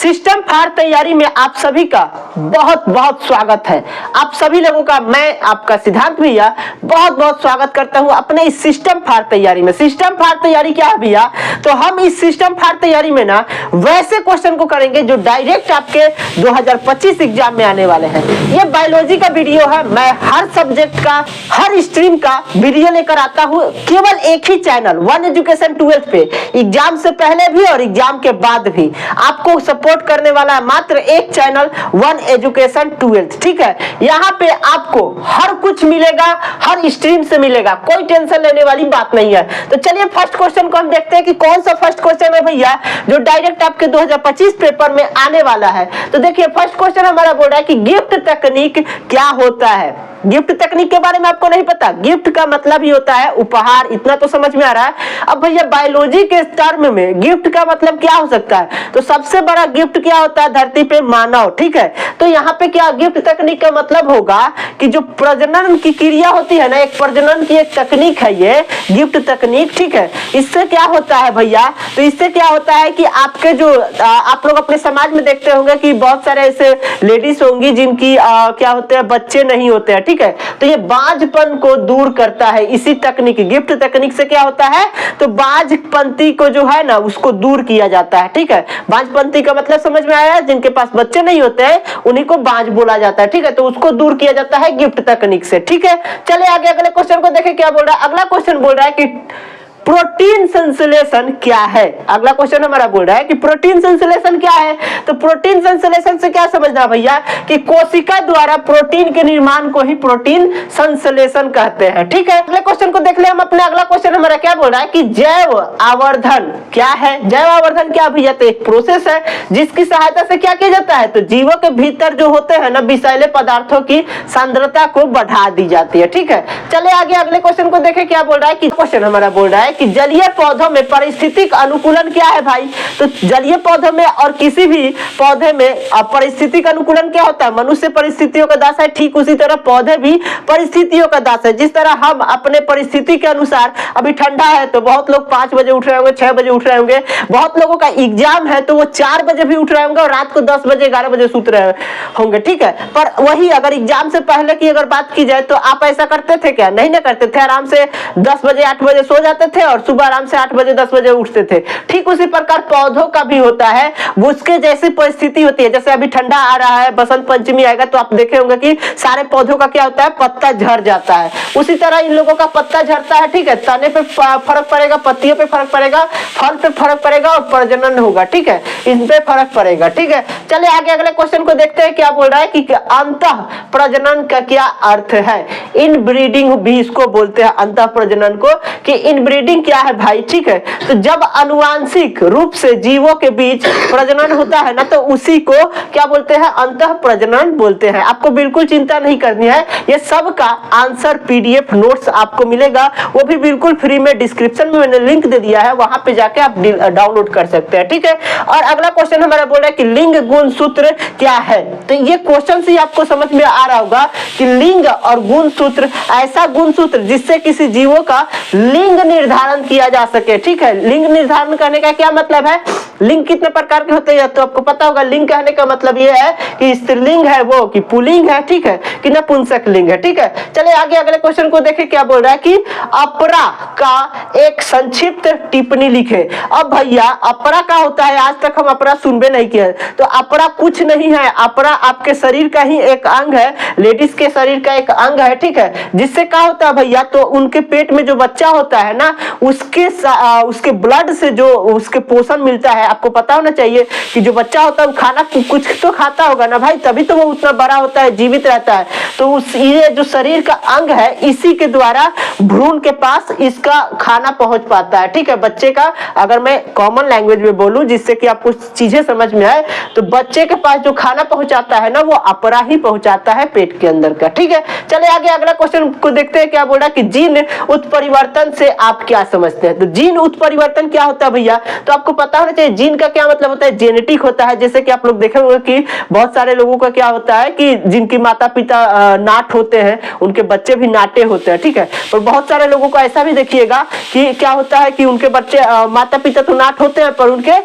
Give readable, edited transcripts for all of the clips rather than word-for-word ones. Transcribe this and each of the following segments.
System फार तैयारी में आप सभी का बहुत बहुत स्वागत है। आप सभी लोगों का मैं आपका सिद्धांत भैया बहुत बहुत स्वागत करता हूं अपने इस सिस्टम फार तैयारी में। सिस्टम फार तैयारी क्या है भैया? तो हम इस सिस्टम फार तैयारी में ना वैसे क्वेश्चन को करेंगे जो डायरेक्ट आपके 2025 एग्जाम में आने वाले हैं। ये बायोलॉजी का वीडियो है। मैं हर सब्जेक्ट का, हर स्ट्रीम का वीडियो लेकर आता हूं केवल एक ही चैनल वन एजुकेशन 12 पे। एग्जाम से पहले भी और एग्जाम के बाद भी आपको सपोर्ट करने वाला है मात्र एक चैनल वन एजुकेशन 12। ठीक है, यहाँ पे आपको हर कुछ मिलेगा, हर स्ट्रीम से मिलेगा, कोई टेंशन लेने वाली बात नहीं है। तो चलिए फर्स्ट क्वेश्चन को हम देखते हैं कि कौन सा फर्स्ट क्वेश्चन है भैया जो डायरेक्ट आपके 2025 पेपर में आने वाला है। तो देखिए फर्स्ट क्वेश्चन हमारा बोल रहा है कि गिफ्ट तकनीक क्या होता है। गिफ्ट तकनीक के बारे में आपको नहीं पता? गिफ्ट का मतलब ही होता है उपहार, इतना तो समझ में आ रहा है। अब भैया बायोलॉजी के टर्म में गिफ्ट का मतलब क्या हो सकता है? तो सबसे बड़ा गिफ्ट क्या होता है धरती पे? मानव। ठीक है, तो यहाँ पे क्या गिफ्ट तकनीक का मतलब होगा कि जो प्रजनन की क्रिया होती है ना, एक प्रजनन की एक तकनीक है ये गिफ्ट तकनीक। ठीक है, इससे क्या होता है भैया? तो इससे क्या होता है कि आपके जो आप लोग अपने समाज में देखते होंगे कि बहुत सारे ऐसे लेडीज होंगी जिनकी क्या होते हैं, बच्चे नहीं होते हैं। ठीक है, तो ये बांझपन को दूर करता है इसी तकनीक, गिफ्ट तकनीक से क्या होता है? तो बांझपंती को जो है ना उसको दूर किया जाता है। ठीक है, बांझपंती का मतलब समझ में आया? जिनके पास बच्चे नहीं होते हैं उन्हीं को बांझ बोला जाता है। ठीक है, तो उसको दूर किया जाता है गिफ्ट तकनीक से। ठीक है, चले आगे अगले क्वेश्चन को देखें क्या बोल रहा है। अगला क्वेश्चन बोल रहा है कि प्रोटीन संश्लेषण क्या है। अगला क्वेश्चन हमारा बोल रहा है कि प्रोटीन संश्लेषण क्या है। तो प्रोटीन संश्लेषण से क्या समझना भैया कि कोशिका द्वारा प्रोटीन के निर्माण को ही प्रोटीन संश्लेषण कहते हैं। ठीक है, अगले क्वेश्चन को देख ले हम अपने। अगला क्वेश्चन हमारा क्या बोल रहा है कि जैव आवर्धन क्या है। जैव आवर्धन क्या भैया? तो एक प्रोसेस है जिसकी सहायता से क्या किया जाता है, तो जीवों के भीतर जो होते हैं ना विषैले पदार्थों की सांद्रता को बढ़ा दी जाती है। ठीक है, चले आगे अगले क्वेश्चन को देखें क्या बोल रहा है कि क्वेश्चन हमारा बोल रहा है कि जलीय पौधों में पारिस्थितिक अनुकूलन क्या है भाई। तो जलीय पौधों में और किसी भी पौधे में पारिस्थितिक अनुकूलन क्या होता है? मनुष्य परिस्थितियों का दास है, ठीक उसी तरह पौधे भी परिस्थितियों का दास है। जिस तरह हम अपने परिस्थिति के अनुसार, अभी ठंडा है तो बहुत लोग 5 बजे उठ रहे होंगे, 6 बजे उठ रहे होंगे, बहुत लोगों का एग्जाम है तो वो 4 बजे भी उठ रहे होंगे और रात को 10 बजे 11 बजे सूत रहे होंगे। ठीक है, पर वही अगर एग्जाम से पहले की अगर बात की जाए तो आप ऐसा करते थे क्या? नहीं ना करते थे, आराम से 10 बजे 8 बजे सो जाते थे और सुबह आराम से 8 बजे 10 बजे उठते थे। ठीक उसी प्रकार पौधों का भी होता है, वो उसके जैसी परिस्थिति होती है। जैसे अभी ठंडा आ रहा है, बसंत पंचमी आएगा तो आप देखे होंगे कि सारे पौधों का क्या होता है, पत्ता झड़ जाता है। उसी तरह इन लोगों का पत्ता झड़ता है। ठीक है, तने पे फर्क पड़ेगा, पत्तियों पे फर्क पड़ेगा, फल पे फर्क पड़ेगा और प्रजनन होगा। ठीक है, इन पे फर्क पड़ेगा। ठीक है, चले आगे अगले क्वेश्चन को देखते हैं क्या बोल रहा है कि अंतः प्रजनन का क्या अर्थ है। इनब्रीडिंग भी इसको बोलते हैं, अंतः प्रजनन को। कि इनब्रीडिंग क्या है भाई? ठीक है, तो जब अनुवांशिक रूप से जीवों के बीच प्रजनन होता है ना तो उसी को क्या बोलते हैं? अंतः प्रजनन बोलते हैं। आपको बिल्कुल चिंता नहीं करनी है, ये सब का आंसर पीडीएफ नोट्स आपको मिलेगा, वो भी बिल्कुल फ्री में। डिस्क्रिप्शन में मैंने लिंक दे दिया है, वहां पे जाके आप डाउनलोड कर सकते हैं। ठीक है, और अगला क्वेश्चन हमारा बोल रहा है कि लिंग गुण सूत्र क्या है। तो ये क्वेश्चन से आपको समझ में आ रहा होगा कि लिंग और गुण सूत्र, ऐसा गुण सूत्र जिससे किसी जीवों का लिंग निर्धारण किया जा सके। ठीक है, लिंग निर्धारण करने का क्या मतलब है? लिंग कितने प्रकार के होते हैं तो आपको पता होगा। लिंग कहने का मतलब यह है कि स्त्रीलिंग है वो, कि पुल्लिंग है, ठीक है, कि नपुंसक लिंग है। ठीक है, चले आगे अगले क्वेश्चन को देखें क्या बोल रहा है कि अपरा का एक संक्षिप्त टिप्पणी लिखे। अब भैया अपरा का होता है, आज तक हम अपरा सुनबे नहीं किया, तो अपरा कुछ नहीं है, अपरा आपके शरीर का ही एक अंग है, लेडीज के शरीर का एक अंग है। ठीक है, जिससे क्या होता है भैया, तो उनके पेट में जो बच्चा होता है ना उसके ब्लड से जो उसके पोषण मिलता है। आपको पता होना चाहिए कि जो बच्चा होता है वो खाना कुछ तो खाता होगा ना भाई, तभी तो वो उतना बड़ा होता है, जीवित रहता है। तो ये जो शरीर का अंग है इसी के द्वारा भ्रूण के पास इसका खाना पहुंच पाता है। ठीक है, बच्चे का, अगर मैं कॉमन लैंग्वेज में बोलूं जिससे कि आपको चीजें समझ में आए, तो बच्चे के पास जो खाना पहुंचाता है ना वो अपरा ही पहुंचाता है पेट के अंदर का। ठीक है, चले आगे अगला क्वेश्चन को देखते हैं क्या बोल रहा है कि जीन उत्परिवर्तन से आप क्या समझते हैं। तो जीन उत्परिवर्तन क्या होता है भैया? तो आपको पता होना चाहिए जीन का क्या मतलब होता है, जेनेटिक होता है। जैसे कि आप लोग देखे होंगे कि बहुत सारे लोगों का क्या होता है कि जिनकी माता पिता नाट होते हैं, उनके बच्चे भी नाटे होते हैं, ठीक है। और बहुत सारे लोगों को ऐसा भी देखिएगा कि क्या होता है कि उनके बच्चे माता पिता तो नाट होते हैं पर उनके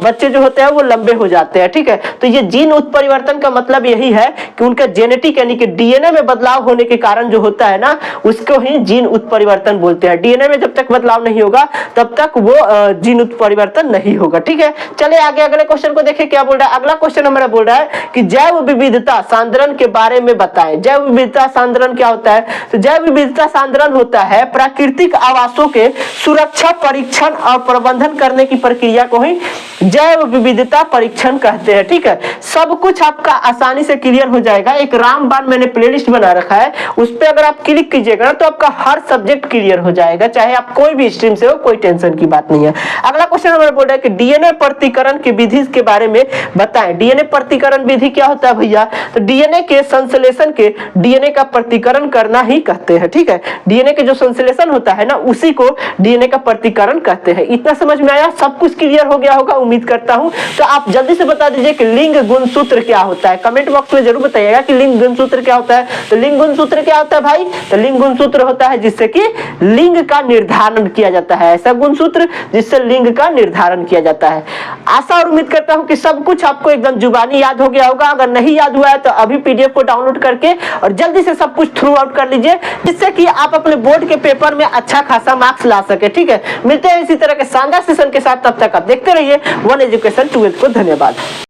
बच्चे जो होते हैं वो लंबे हो जाते हैं, ठीक है। तो ये जीन उत्परिवर्तन का मतलब यही है कि उनका जेनेटिक यानी कि डीएनए में बदलाव होने के कारण जो होता है ना, उसको ही जीन उत्परिवर्तन बोलते हैं। डीएनए में जब तक बदलाव नहीं होगा तब तक वो जीन उत्परिवर्तन नहीं होगा, ठीक है। चले आगे अगले क्वेश्चन को देखें क्या बोल रहा है। अगला क्वेश्चन हमारा बोल रहा है कि जैव विविधता सांद्रण के बारे में बताएं। जैव विविधता सांद्रण क्या होता है? तो जैव विविधता सांद्रण होता है प्राकृतिक आवासों के सुरक्षा परीक्षण और प्रबंधन करने की प्रक्रिया को ही जैव विविधता परीक्षण कहते हैं, ठीक है। सब कुछ आपका आसानी से क्लियर हो जाएगा। एक रामबाण मैंने प्लेलिस्ट बना रखा है, उस पर अगर आप क्लिक कीजिएगा ना तो आपका हर सब्जेक्ट क्लियर हो जाएगा, चाहे आप कोई भी स्ट्रीम से हो, कोई टेंशन की बात नहीं है। अगला क्वेश्चन हमारा बोल रहा है कि डीएनए प्रतिकरण की विधि के बारे में बताएं। डीएनए प्रतिकरण विधि क्या होता है भैया? तो डीएनए के संश्लेषण के डीएनए का प्रतिकरण करना ही कहते हैं, ठीक है। डीएनए के जो संश्लेषण होता है ना उसी को डीएनए का प्रतिकरण कहते हैं। इतना समझ में आया? सब कुछ क्लियर हो गया होगा उम्मीद करता हूं। तो आप जल्दी से बता दीजिए कि लिंग गुणसूत्र क्या होता है। कमेंट बॉक्स में जरूर बताइएगा कि लिंग गुणसूत्र क्या होता है। तो लिंग गुणसूत्र क्या होता है भाई? तो लिंग गुणसूत्र होता है जिससे कि लिंग का निर्धारण किया जाता है। ऐसा गुणसूत्र जिससे लिंग का निर्धारण किया जाता है। आशा और उम्मीद करता हूं कि सब कुछ आपको एकदम जुबानी याद हो गया होगा। अगर नहीं याद हुआ है तो अभी पीडीएफ को डाउनलोड करके और जल्दी से सब कुछ थ्रू आउट कर लीजिए, जिससे कि आप अपने बोर्ड के पेपर में अच्छा खासा मार्क्स ला सके, ठीक है। मिलते हैं इसी तरह के शानदार सेशन के साथ, तब तक आप देखते रहिए वन एजुकेशन 12 को। धन्यवाद।